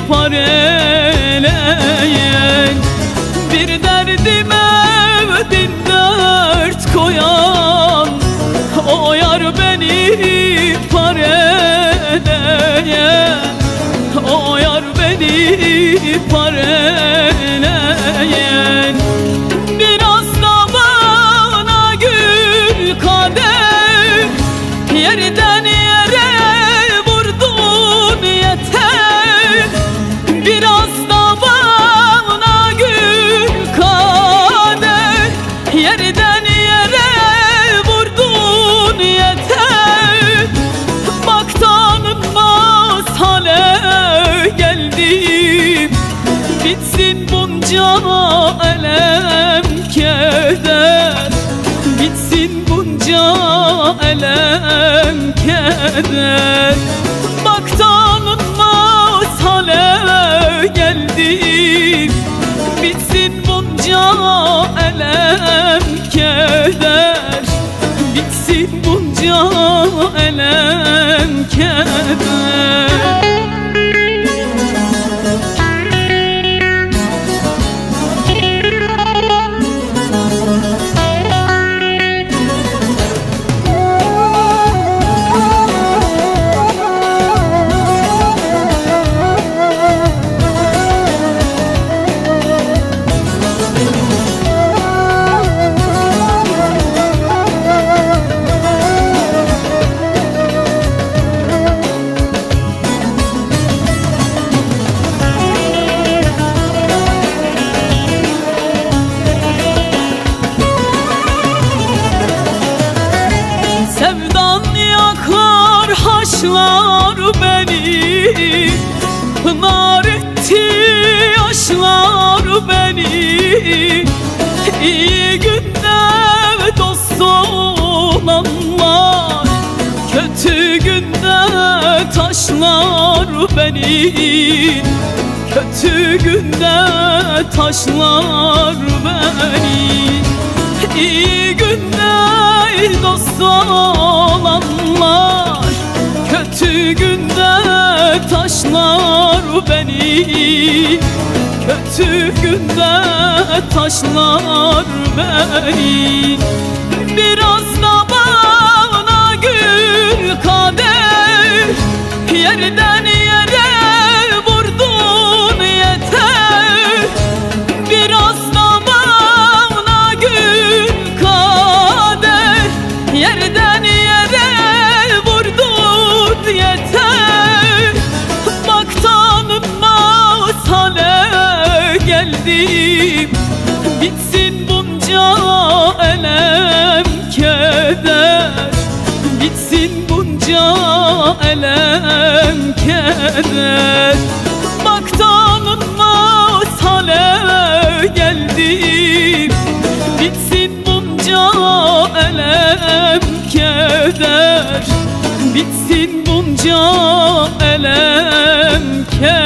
pareleyen, bir derdime bin dert koyan, o yar beni pareleyen, o yar beni pareleyen. Biraz da bana gül kader, yerden yere vurdun yeter. Biraz da bana gül kader, yerden yere vurdun yeter. Bak tanınmaz hale geldim, bitsin bunca elem keder, bitsin bunca elem keder. Bak tanınmaz hale geldim, bitsin bunca elem keder, bitsin bunca elem keder. Sevdan yakar haşlar beni, pınar etti yaşlar beni. İyi günde dost olanlar, kötü günde taşlar beni, kötü günde taşlar beni. İyi günde dost olanlar, kötü günde taşlar beni, kötü günde taşlar beni. Biraz da bana gül kader, yerden yere vurdun yeter. Biraz da bana gül kader, yerden yere vurdun yeter. Bak tanınmaz hale geldim, bitsin bunca elem keder, bitsin bunca elem keder. Bak tanınmaz hale geldim, bitsin bunca elem keder, bitsin bunca elem keder.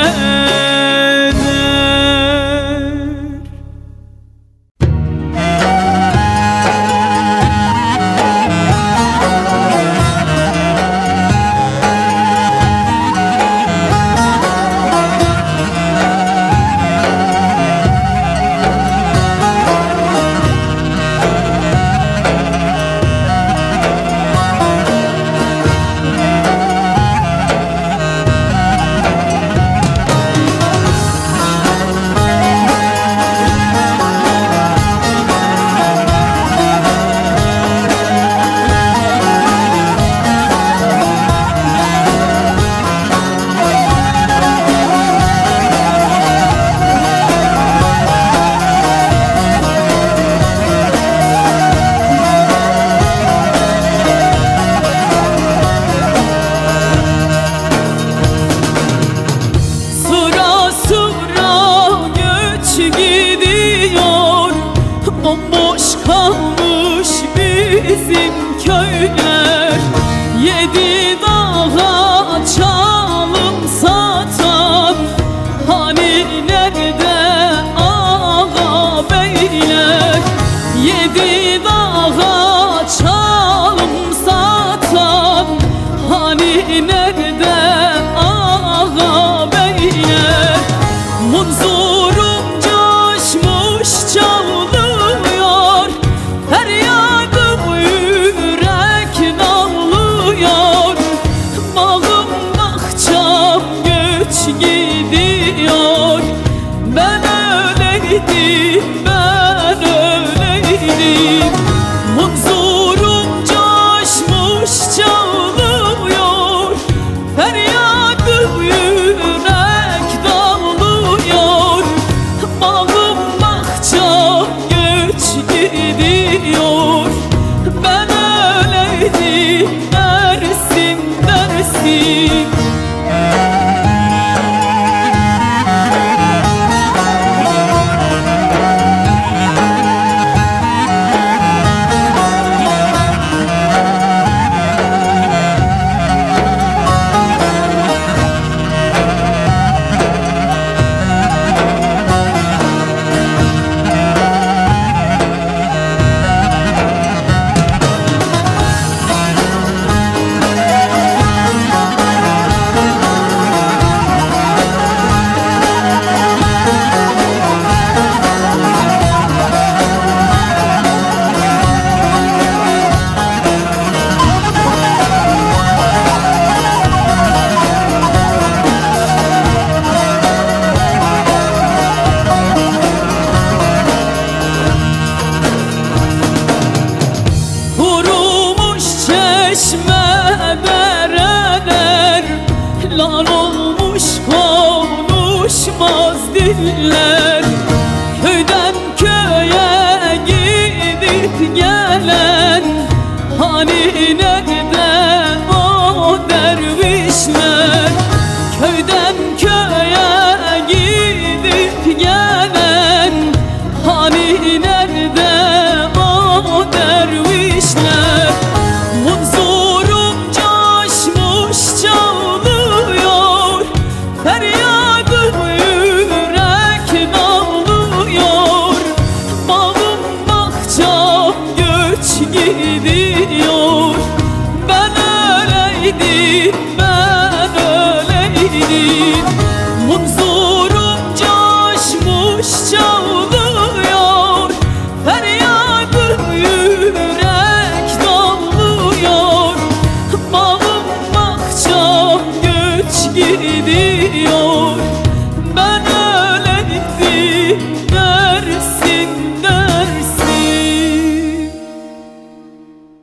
beni